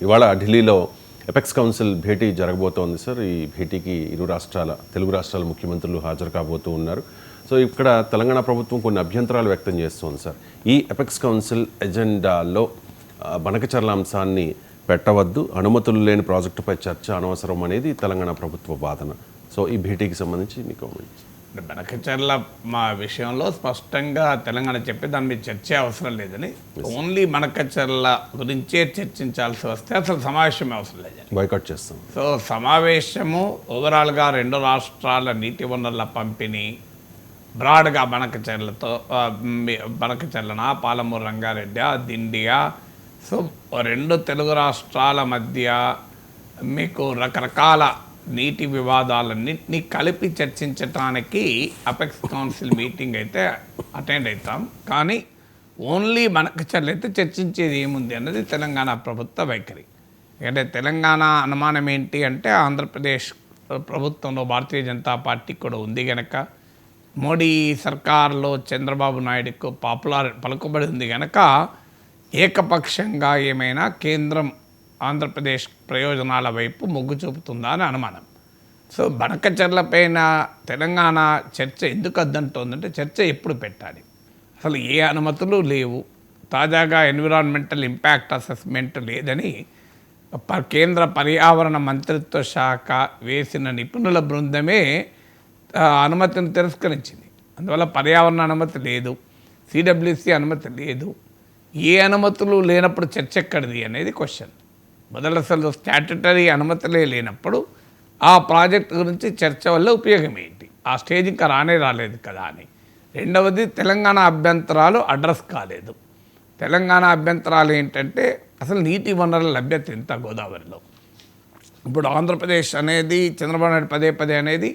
ఇవాళ ఢిల్లీలో apex council భేటీ జరగబోతోంది సార్. ఈ భేటీకి తెలుగు రాష్ట్రాల ముఖ్యమంత్రులు హాజరు కాబోతూ ఉన్నారు. సో ఇక్కడ తెలంగాణ ప్రభుత్వం కొన్ని అభ్యంతరాలు వ్యక్తం చేస్తోంది సార్. ఈ ఎపెక్స్ కౌన్సిల్ ఎజెండాలో బనకచర్ల అంశాన్ని పెట్టవద్దు, అనుమతులు లేని ప్రాజెక్టుపై చర్చ అనవసరం అనేది తెలంగాణ ప్రభుత్వ వాదన. సో ఈ భేటీకి సంబంధించి మీ కామెంట్స్. బనకచర్ల మా విషయంలో స్పష్టంగా తెలంగాణ చెప్పి దాని మీద చర్చ అవసరం లేదని, ఓన్లీ బనకచర్ల గురించే చర్చించాల్సి వస్తే అసలు సమావేశమే అవసరం లేదు, బాయ్కాట్ చేస్తాం. సో సమావేశము ఓవరాల్గా రెండు రాష్ట్రాల నీటి వనరుల పంపిణీ బ్రాడ్గా బనకచర్లన, పాలమూరు రంగారెడ్డి, దిండియా, సో రెండు తెలుగు రాష్ట్రాల మధ్య మీకు రకరకాల నీటి వివాదాలన్నింటినీ కలిపి చర్చించడానికి అపెక్స్ కౌన్సిల్ మీటింగ్ అయితే అటెండ్ అవుతాం. కానీ ఓన్లీ బనకచర్ల అయితే చర్చించేది ఏముంది అన్నది తెలంగాణ ప్రభుత్వ వైఖరి. ఎందుకంటే తెలంగాణ అనుమానం ఏంటి అంటే ఆంధ్రప్రదేశ్ ప్రభుత్వంలో భారతీయ జనతా పార్టీ కూడా ఉంది కనుక, మోడీ సర్కార్లో చంద్రబాబు నాయుడుకు పలుకుబడి ఉంది కనుక ఏకపక్షంగా ఏమైనా కేంద్రం ఆంధ్రప్రదేశ్ ప్రయోజనాల వైపు మొగ్గు చూపుతుందా అని అనుమానం. సో బనకచర్ల పైన తెలంగాణ చర్చ ఎందుకు వద్దంటోందంటే, చర్చ ఎప్పుడు పెట్టాలి, అసలు ఏ అనుమతులు లేవు, తాజాగా ఎన్విరాన్మెంటల్ ఇంపాక్ట్ అసెస్మెంట్ లేదని కేంద్ర పర్యావరణ మంత్రిత్వ శాఖ వేసిన నిపుణుల బృందమే అనుమతిని తిరస్కరించింది. అందువల్ల పర్యావరణ అనుమతి లేదు, సిడబ్ల్యూసి అనుమతి లేదు. ఏ అనుమతులు లేనప్పుడు చర్చ ఎక్కడిది అనేది క్వశ్చన్. మొదలు అసలు స్టాట్యుటరీ అనుమతులే లేనప్పుడు ఆ ప్రాజెక్ట్ గురించి చర్చ వల్ల ఉపయోగం ఏంటి? ఆ స్టేజ్ ఇంకా రాలేదు కదా అని. రెండవది, తెలంగాణ అభ్యంతరాలు అడ్రస్ కాలేదు. తెలంగాణ అభ్యంతరాలు ఏంటంటే అసలు నీటి వనరుల లభ్యత ఎంత గోదావరిలో. ఇప్పుడు ఆంధ్రప్రదేశ్ అనేది చంద్రబాబు నాయుడు పదే అనేది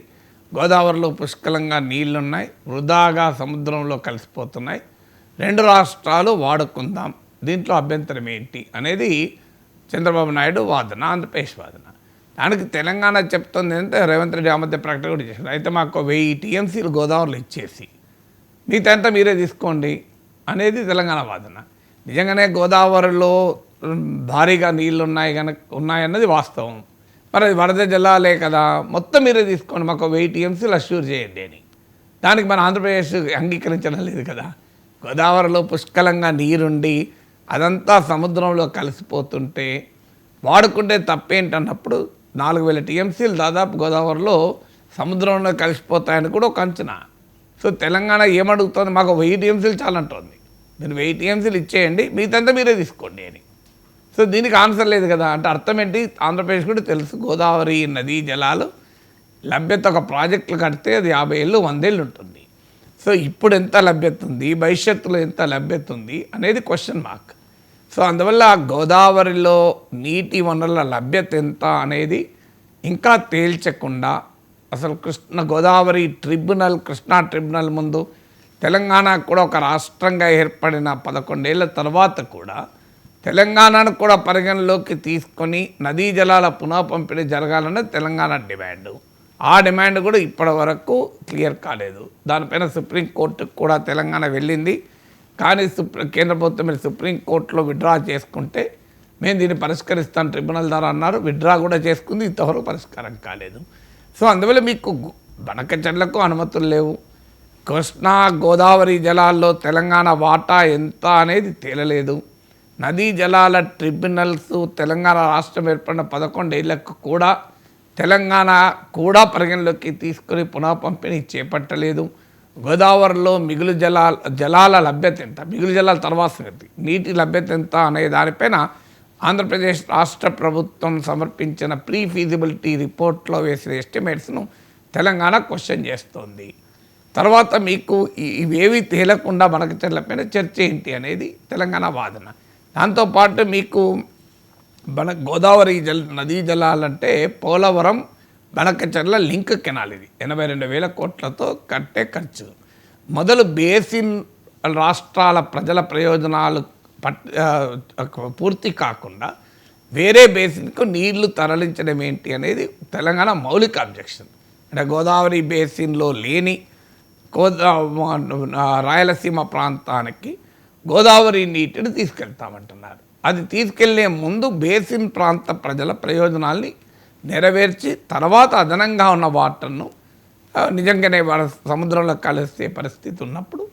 గోదావరిలో పుష్కలంగా నీళ్లున్నాయి, వృధాగా సముద్రంలో కలిసిపోతున్నాయి, రెండు రాష్ట్రాలు వాడుకుందాం, దీంట్లో అభ్యంతరం ఏంటి అనేది చంద్రబాబు నాయుడు వాదన, ఆంధ్రప్రదేశ్ వాదన. దానికి తెలంగాణ చెప్తుంది అంటే రేవంత్ రెడ్డి ఆ మధ్య ప్రకటన కూడా చేశారు, అయితే మాకు 1000 టీఎంసీలు గోదావరిలో ఇచ్చేసి మీతంతా మీరే తీసుకోండి అనేది తెలంగాణ వాదన. నిజంగానే గోదావరిలో భారీగా నీళ్ళు ఉన్నాయన్నది వాస్తవం. మరి అది వరద జలాలే కదా, మొత్తం మీరే తీసుకోండి, మాకు 1000 టీఎంసీలు అష్యూర్ చేయండి అని. దానికి మన ఆంధ్రప్రదేశ్ అంగీకరించడం లేదు కదా. గోదావరిలో పుష్కలంగా నీరుండి అదంతా సముద్రంలో కలిసిపోతుంటే వాడుకుంటే తప్పేంటన్నప్పుడు 4000 టీఎంసీలు దాదాపు గోదావరిలో సముద్రంలో కలిసిపోతాయని కూడా ఒక అంచనా. సో తెలంగాణ ఏమడుగుతుంది, మాకు 1000 టీఎంసీలు చాలంటుంది, మీరు 1000 టీఎంసీలు ఇచ్చేయండి, మీతంతా మీరే తీసుకోండి అని. సో దీనికి ఆన్సర్ లేదు కదా. అంటే అర్థం ఏంటి, ఆంధ్రప్రదేశ్ కూడా తెలుసు గోదావరి నదీ జలాలు లభ్యత ఒక ప్రాజెక్టులు కడితే అది 50 ఏళ్ళు 100 ఏళ్ళు ఉంటుంది. సో ఇప్పుడు ఎంత లభ్యత ఉంది, భవిష్యత్తులో ఎంత లభ్యత ఉంది అనేది క్వశ్చన్ మార్క్. సో అందువల్ల గోదావరిలో నీటి వనరుల లభ్యత ఎంత అనేది ఇంకా తేల్చకుండా అసలు కృష్ణా ట్రిబ్యునల్ ముందు తెలంగాణ కూడా ఒక రాష్ట్రంగా ఏర్పడిన 11 ఏళ్ల తర్వాత కూడా తెలంగాణను కూడా పరిగణలోకి తీసుకొని నదీ జలాల పునః పంపిణీ జరగాలన్నది తెలంగాణ డిమాండ్. ఆ డిమాండ్ కూడా ఇప్పటి వరకు క్లియర్ కాలేదు. దానిపైన సుప్రీంకోర్టుకు కూడా తెలంగాణ వెళ్ళింది. కానీ కేంద్ర ప్రభుత్వం మీరు సుప్రీంకోర్టులో విత్డ్రా చేసుకుంటే మేము దీన్ని పరిష్కరిస్తాం ట్రిబ్యునల్ ద్వారా అన్నారు, విత్డ్రా కూడా చేసుకుంది, ఇంతవరకు పరిష్కారం కాలేదు. సో అందువల్ల మీకు బనకచర్లకు అనుమతులు లేవు, కృష్ణా గోదావరి జలాల్లో తెలంగాణ వాటా ఎంత అనేది తేలలేదు, నదీ జలాల ట్రిబ్యునల్స్ తెలంగాణ రాష్ట్రం ఏర్పడిన 11 ఏళ్లకు కూడా తెలంగాణ కూడా పరిగణలోకి తీసుకుని పునః పంపిణీ చేపట్టలేదు, గోదావరిలో మిగులు జలాల లభ్యత ఎంత, మిగులు జలాల తర్వాత సంగతి, నీటి లభ్యత ఎంత అనే దానిపైన ఆంధ్రప్రదేశ్ రాష్ట్ర ప్రభుత్వం సమర్పించిన ప్రీ ఫీజిబిలిటీ రిపోర్ట్లో వేసిన ఎస్టిమేట్స్ను తెలంగాణ క్వశ్చన్ చేస్తోంది. తర్వాత మీకు ఇవేవి తేలకుండా బనకచర్లపైన చర్చ ఏంటి అనేది తెలంగాణ వాదన. దాంతోపాటు మీకు గోదావరి నదీ జలాలంటే పోలవరం బనకచర్ల లింక్ కెనాల్, ఇది 82,000 కోట్లతో కట్టే ఖర్చు. మొదలు బేసిన్ రాష్ట్రాల ప్రజల ప్రయోజనాలు పూర్తి కాకుండా వేరే బేసిన్కు నీళ్లు తరలించడం ఏంటి అనేది తెలంగాణ మౌలిక అబ్జెక్షన్. అంటే గోదావరి బేసిన్లో లేని రాయలసీమ ప్రాంతానికి గోదావరి నీటిని తీసుకెళ్తామంటున్నారు. అది తీసుకెళ్లే ముందు బేసిన్ ప్రాంత ప్రజల ప్రయోజనాల్ని నెరవేర్చి తర్వాత అదనంగా ఉన్న వాటర్ను నిజంగానే వాళ్ళ సముద్రంలో కలిసే పరిస్థితి ఉన్నప్పుడు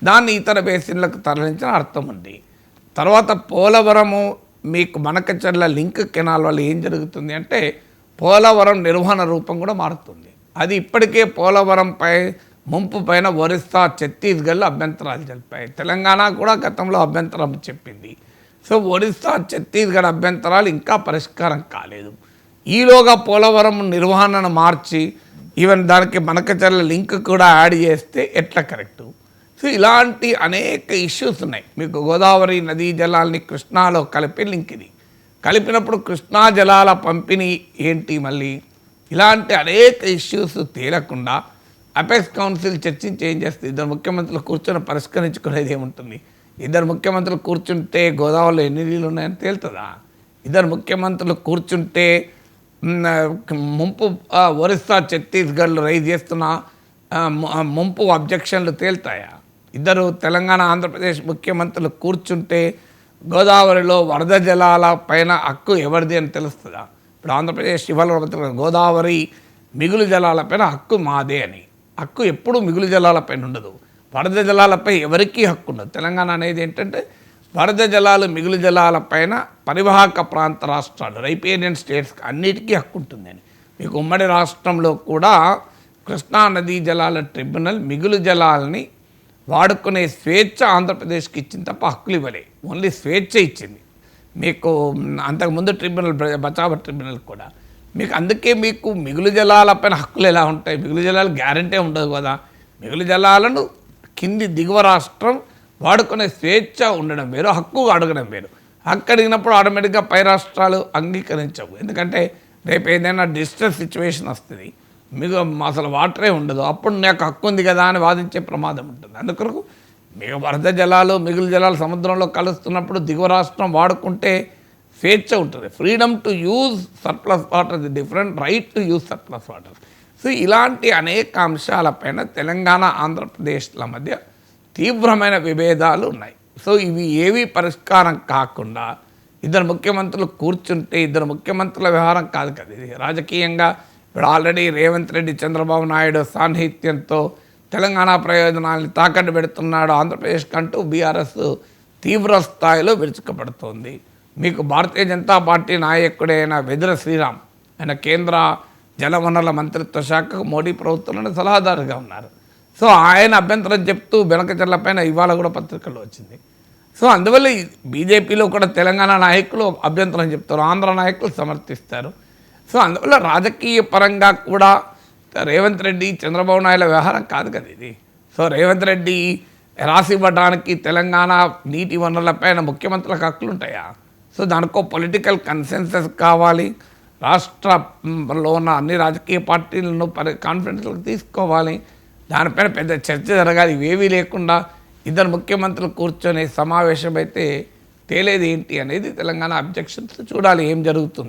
దాన్ని ఇతర బేసిన్లకు తరలించిన అర్థం ఉంది. తర్వాత పోలవరము మీకు మనకచర్ల లింక్ కెనాల్ వల్ల ఏం జరుగుతుంది అంటే పోలవరం నిర్వహణ రూపం కూడా మారుతుంది. అది ఇప్పటికే పోలవరంపై ముంపు పైన ఒరిస్సా, ఛత్తీస్గఢ్లో అభ్యంతరాలు తెలిపాయి. తెలంగాణ కూడా గతంలో అభ్యంతరం చెప్పింది. సో ఒరిస్సా, ఛత్తీస్గఢ్ అభ్యంతరాలు ఇంకా పరిష్కారం కాలేదు. ఈలోగా పోలవరం నిర్వహణను మార్చి ఈవెన్ దానికి మనకచర్ల లింక్ కూడా యాడ్ చేస్తే ఎట్లా కరెక్టు? సో ఇలాంటి అనేక ఇష్యూస్ ఉన్నాయి. మీకు గోదావరి నదీ జలాల్ని కృష్ణాలో కలిపే లింక్ ఇది. కలిపినప్పుడు కృష్ణా జలాల పంపిణీ ఏంటి? మళ్ళీ ఇలాంటి అనేక ఇష్యూస్ తేలకుండా అపెక్స్ కౌన్సిల్ చర్చించి ఏం చేస్తుంది? ఇద్దరు ముఖ్యమంత్రులు కూర్చొని పరిష్కరించుకునేది ఏముంటుంది? ఇద్దరు ముఖ్యమంత్రులు కూర్చుంటే గోదావరిలో ఎన్ని నీళ్ళు ఉన్నాయని తేలుతుందా? ఇద్దరు ముఖ్యమంత్రులు కూర్చుంటే ముంపు ఒరిస్సా, ఛత్తీస్గఢ్లో రైజ్ చేస్తున్న ముంపు అబ్జెక్షన్లు తేలుతాయా? ఇద్దరు తెలంగాణ, ఆంధ్రప్రదేశ్ ముఖ్యమంత్రులు కూర్చుంటే గోదావరిలో వరద జలాల పైన హక్కు ఎవరిది అని తెలుస్తుందా? ఇప్పుడు ఆంధ్రప్రదేశ్ ఇవాళ గోదావరి మిగులు జలాలపైన హక్కు మాదే అని. హక్కు ఎప్పుడూ మిగులు జలాలపైన ఉండదు, వరద జలాలపై ఎవరికీ హక్కు ఉండదు. తెలంగాణ అనేది ఏంటంటే వరద జలాలు, మిగులు జలాలపైన పరివాహక ప్రాంత రాష్ట్రాలు, రైపేరియన్ స్టేట్స్కి అన్నిటికీ హక్కు ఉంటుందని. మీకు ఉమ్మడి రాష్ట్రంలో కూడా కృష్ణా నదీ జలాల ట్రిబ్యునల్ మిగులు జలాలని వాడుకునే స్వేచ్ఛ ఆంధ్రప్రదేశ్కి ఇచ్చింది తప్ప హక్కులు ఇవ్వలే, ఓన్లీ స్వేచ్ఛ ఇచ్చింది. మీకు అంతకుముందు ట్రిబ్యునల్, బచావ ట్రిబ్యునల్ కూడా మీకు. అందుకే మీకు మిగులు జలాలపైన హక్కులు ఎలా ఉంటాయి? మిగులు జలాలు గ్యారంటీ ఉండదు కదా. మిగులు జలాలను కింది దిగువ రాష్ట్రం వాడుకునే స్వేచ్ఛ ఉండడం వేరు, హక్కు అడగడం వేరు. హక్కు అడిగినప్పుడు ఆటోమేటిక్గా పై రాష్ట్రాలు అంగీకరించవు. ఎందుకంటే రేపు ఏదైనా డిస్ట్రెస్ సిచ్యువేషన్ వస్తుంది, మీకు అసలు వాటరే ఉండదు, అప్పుడు నాకు హక్కు ఉంది కదా అని వాదించే ప్రమాదం ఉంటుంది. అందుకొరకు మీకు వరద జలాలు, మిగులు జలాలు సముద్రంలో కలుస్తున్నప్పుడు దిగువ రాష్ట్రం వాడుకుంటే స్వేచ్ఛ ఉంటుంది. Freedom to use surplus water the different, right to use surplus water. So ఇలాంటి అనేక అంశాలపైన తెలంగాణ, ఆంధ్రప్రదేశ్ల మధ్య తీవ్రమైన విభేదాలు ఉన్నాయి. సో ఇవి ఏవి పరిష్కారం కాకుండా ఇద్దరు ముఖ్యమంత్రులు కూర్చుంటే, ఇద్దరు ముఖ్యమంత్రుల వ్యవహారం కాదు కదా ఇది. రాజకీయంగా ఇప్పుడు ఆల్రెడీ రేవంత్ రెడ్డి, చంద్రబాబు నాయుడు సాన్నిహిత్యంతో తెలంగాణ ప్రయోజనాల్ని తాకట్టు పెడుతున్నాడు. ఆంధ్రప్రదేశ్ కంటూ బీఆర్ఎస్ తీవ్ర స్థాయిలో విరుచుకుపడుతోంది. మీకు భారతీయ జనతా పార్టీ నాయకుడైన వెదుర శ్రీరామ్, ఆయన కేంద్ర జలవనరుల మంత్రిత్వ శాఖకు మోడీ ప్రభుత్వంలో సలహాదారుగా ఉన్నారు. సో ఆయన అభ్యంతరం చెప్తూ బెనకచర్లపైన ఇవాళ కూడా పత్రికల్లో వచ్చింది. సో అందువల్ల బీజేపీలో కూడా తెలంగాణ నాయకులు అభ్యంతరం చెప్తారు, ఆంధ్ర నాయకులు సమర్థిస్తారు. సో అందువల్ల రాజకీయ పరంగా కూడా రేవంత్ రెడ్డి, చంద్రబాబు నాయుడు వ్యవహారం కాదు కదా ఇది. సో రేవంత్ రెడ్డి రాసి ఇవ్వడానికి తెలంగాణ నీటి వనరులపైన ముఖ్యమంత్రులకు హక్కులు ఉంటాయా? సో దానికో పొలిటికల్ కన్సెన్సస్ కావాలి, రాష్ట్రంలో ఉన్న అన్ని రాజకీయ పార్టీలను కాన్ఫరెన్స్లకు తీసుకోవాలి, దానిపైన పెద్ద చర్చ జరగాలి. ఇవేవీ లేకుండా ఇద్దరు ముఖ్యమంత్రులు కూర్చొని సమావేశం అయితే తేలేది ఏంటి అనేది తెలంగాణ అబ్జెక్షన్స్. చూడాలి ఏం జరుగుతుంది.